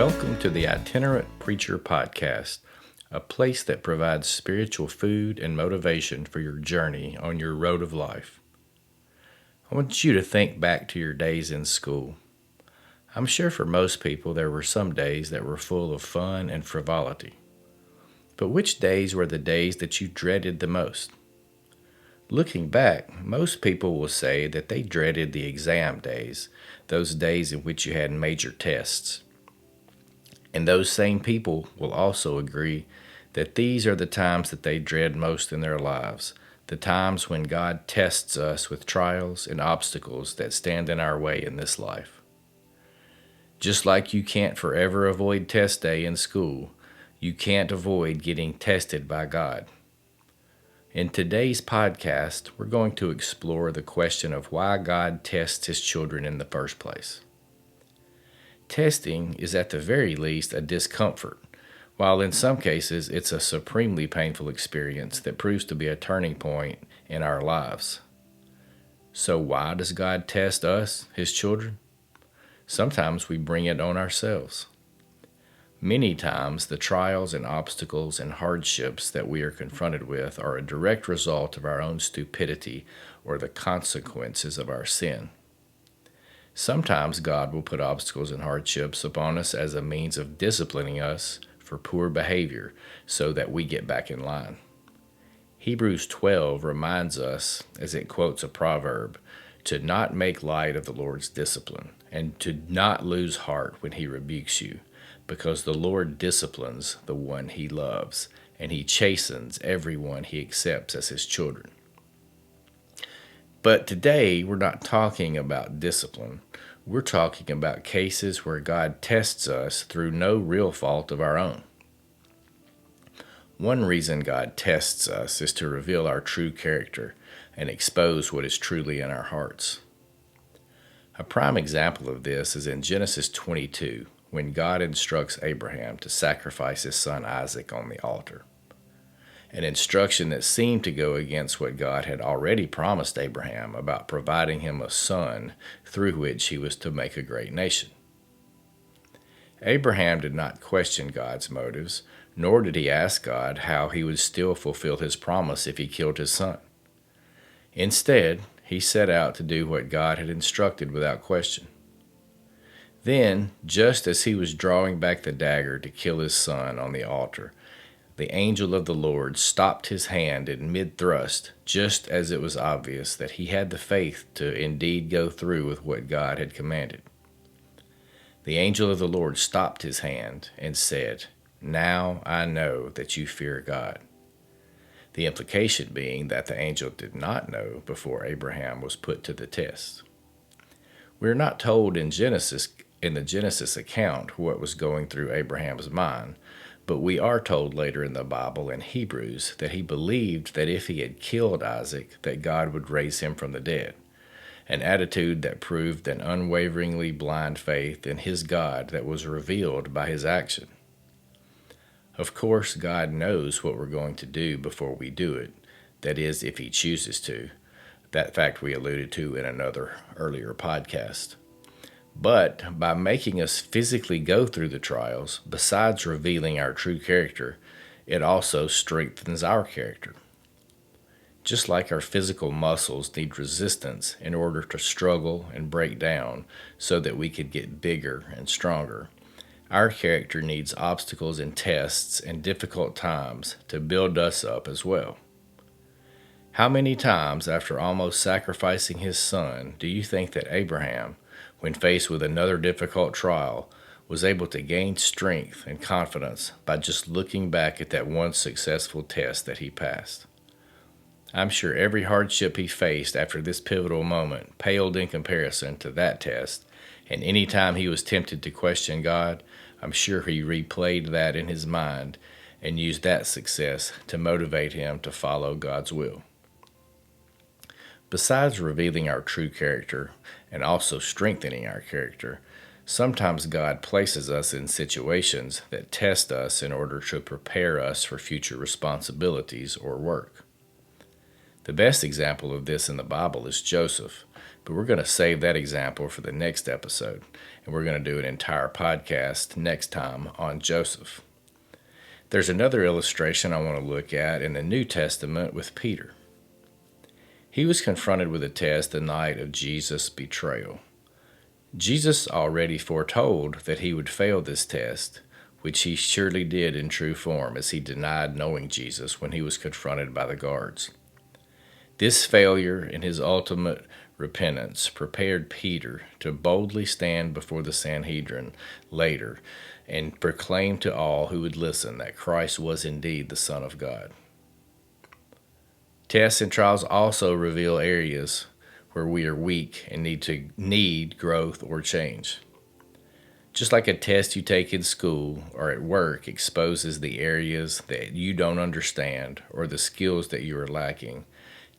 Welcome to the Itinerant Preacher Podcast, a place that provides spiritual food and motivation for your journey on your road of life. I want you to think back to your days in school. I'm sure for most people there were some days that were full of fun and frivolity. But which days were the days that you dreaded the most? Looking back, most people will say that they dreaded the exam days, those days in which you had major tests. And those same people will also agree that these are the times that they dread most in their lives, the times when God tests us with trials and obstacles that stand in our way in this life. Just like you can't forever avoid test day in school, you can't avoid getting tested by God. In today's podcast, we're going to explore the question of why God tests His children in the first place. Testing is at the very least a discomfort, while in some cases it's a supremely painful experience that proves to be a turning point in our lives. So why does God test us, His children? Sometimes we bring it on ourselves. Many times, the trials and obstacles and hardships that we are confronted with are a direct result of our own stupidity or the consequences of our sin. Sometimes God will put obstacles and hardships upon us as a means of disciplining us for poor behavior so that we get back in line. Hebrews 12 reminds us, as it quotes a proverb, to not make light of the Lord's discipline and to not lose heart when He rebukes you, because the Lord disciplines the one He loves, and He chastens everyone He accepts as His children. But today, we're not talking about discipline. We're talking about cases where God tests us through no real fault of our own. One reason God tests us is to reveal our true character and expose what is truly in our hearts. A prime example of this is in Genesis 22, when God instructs Abraham to sacrifice his son Isaac on the altar. An instruction that seemed to go against what God had already promised Abraham about providing him a son through which he was to make a great nation. Abraham did not question God's motives, nor did he ask God how he would still fulfill his promise if he killed his son. Instead, he set out to do what God had instructed without question. Then, just as he was drawing back the dagger to kill his son on the altar, the angel of the Lord stopped his hand in mid-thrust, just as it was obvious that he had the faith to indeed go through with what God had commanded. The angel of the Lord stopped his hand and said, "Now I know that you fear God." The implication being that the angel did not know before Abraham was put to the test. We are not told in the Genesis account what was going through Abraham's mind, but we are told later in the Bible in Hebrews that he believed that if he had killed Isaac, that God would raise him from the dead, an attitude that proved an unwaveringly blind faith in his God that was revealed by his action. Of course, God knows what we're going to do before we do it, that is, if He chooses to. That fact we alluded to in another earlier podcast. But by making us physically go through the trials, besides revealing our true character, it also strengthens our character. Just like our physical muscles need resistance in order to struggle and break down so that we could get bigger and stronger, our character needs obstacles and tests and difficult times to build us up as well. How many times after almost sacrificing his son do you think that Abraham, when faced with another difficult trial, was able to gain strength and confidence by just looking back at that one successful test that he passed? I'm sure every hardship he faced after this pivotal moment paled in comparison to that test, and any time he was tempted to question God, I'm sure he replayed that in his mind and used that success to motivate him to follow God's will. Besides revealing our true character and also strengthening our character, sometimes God places us in situations that test us in order to prepare us for future responsibilities or work. The best example of this in the Bible is Joseph, But we're going to save that example for the next episode, and we're going to do an entire podcast next time on Joseph. There's another illustration I want to look at in the New Testament with Peter. He was confronted with a test the night of Jesus' betrayal. Jesus already foretold that he would fail this test, which he surely did in true form as he denied knowing Jesus when he was confronted by the guards. This failure in his ultimate repentance prepared Peter to boldly stand before the Sanhedrin later and proclaim to all who would listen that Christ was indeed the Son of God. Tests and trials also reveal areas where we are weak and need growth or change. Just like a test you take in school or at work exposes the areas that you don't understand or the skills that you are lacking,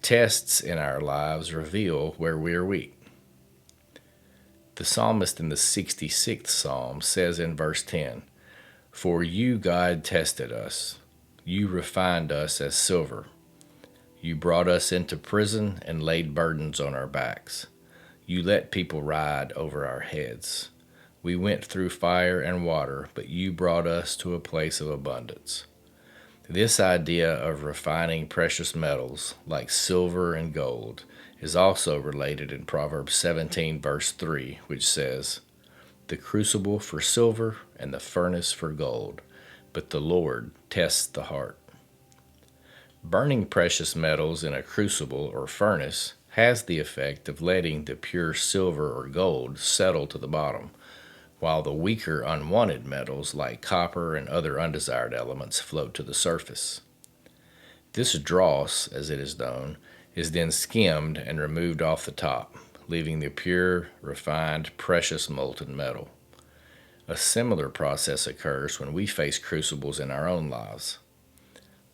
tests in our lives reveal where we are weak. The psalmist in the 66th Psalm says in verse 10, "For you, God, tested us. You refined us as silver. You brought us into prison and laid burdens on our backs. You let people ride over our heads. We went through fire and water, but you brought us to a place of abundance." This idea of refining precious metals like silver and gold is also related in Proverbs 17 verse 3, which says, "The crucible for silver and the furnace for gold, but the Lord tests the heart." Burning precious metals in a crucible or furnace has the effect of letting the pure silver or gold settle to the bottom, while the weaker unwanted metals like copper and other undesired elements float to the surface. This dross, as it is known, is then skimmed and removed off the top, leaving the pure, refined, precious molten metal. A similar process occurs when we face crucibles in our own lives.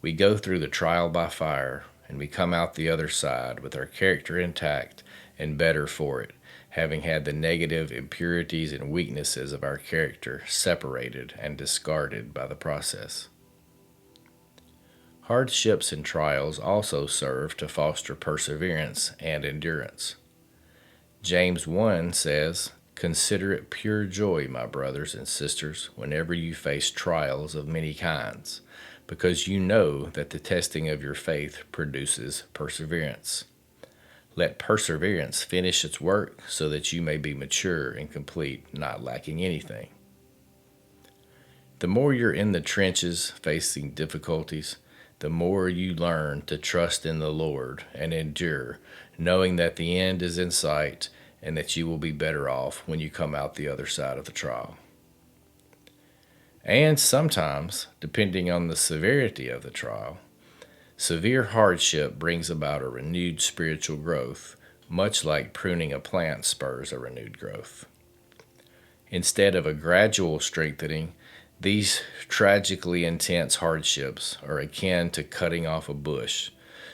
We go through the trial by fire, and we come out the other side with our character intact and better for it, having had the negative impurities and weaknesses of our character separated and discarded by the process. Hardships and trials also serve to foster perseverance and endurance. James 1 says, "Consider it pure joy, my brothers and sisters, whenever you face trials of many kinds, because you know that the testing of your faith produces perseverance. Let perseverance finish its work so that you may be mature and complete, not lacking anything." The more you're in the trenches facing difficulties, the more you learn to trust in the Lord and endure, knowing that the end is in sight and that you will be better off when you come out the other side of the trial. And sometimes, depending on the severity of the trial, severe hardship brings about a renewed spiritual growth, much like pruning a plant spurs a renewed growth. Instead of a gradual strengthening, these tragically intense hardships are akin to cutting off a bush,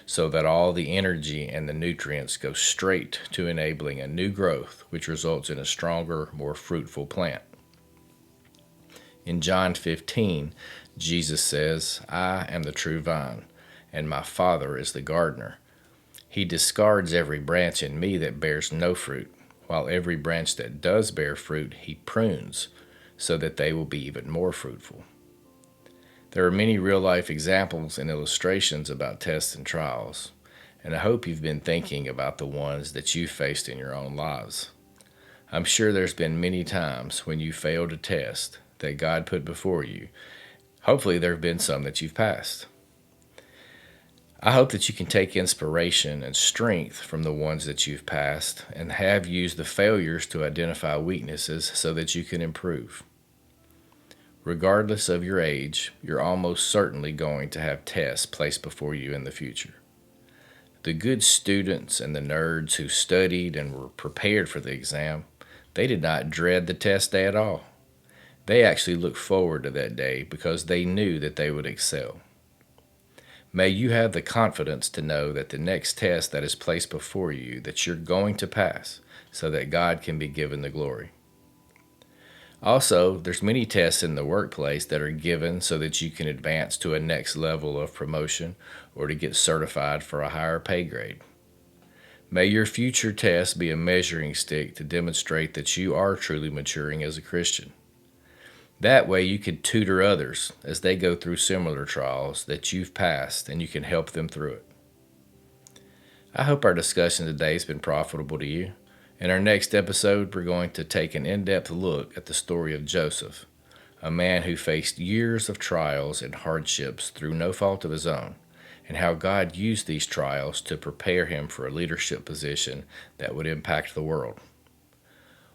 so that all the energy and the nutrients go straight to enabling a new growth, which results in a stronger, more fruitful plant. In John 15, Jesus says, "I am the true vine, and my Father is the gardener. He discards every branch in me that bears no fruit, while every branch that does bear fruit he prunes, so that they will be even more fruitful." There are many real-life examples and illustrations about tests and trials, and I hope you've been thinking about the ones that you faced in your own lives. I'm sure there's been many times when you failed a test that God put before you. Hopefully there have been some that you've passed. I hope that you can take inspiration and strength from the ones that you've passed and have used the failures to identify weaknesses so that you can improve. Regardless of your age, you're almost certainly going to have tests placed before you in the future. The good students and the nerds who studied and were prepared for the exam, they did not dread the test day at all. They actually looked forward to that day because they knew that they would excel. May you have the confidence to know that the next test that is placed before you, that you're going to pass, so that God can be given the glory. Also, there's many tests in the workplace that are given so that you can advance to a next level of promotion or to get certified for a higher pay grade. May your future tests be a measuring stick to demonstrate that you are truly maturing as a Christian. That way you can tutor others as they go through similar trials that you've passed, and you can help them through it. I hope our discussion today has been profitable to you. In our next episode, we're going to take an in-depth look at the story of Joseph, a man who faced years of trials and hardships through no fault of his own, and how God used these trials to prepare him for a leadership position that would impact the world.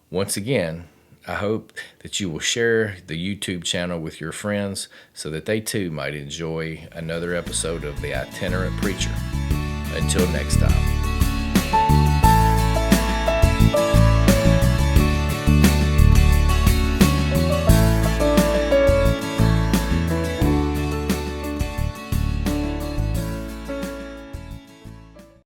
Once again, I hope that you will share the YouTube channel with your friends so that they too might enjoy another episode of The Itinerant Preacher. Until next time.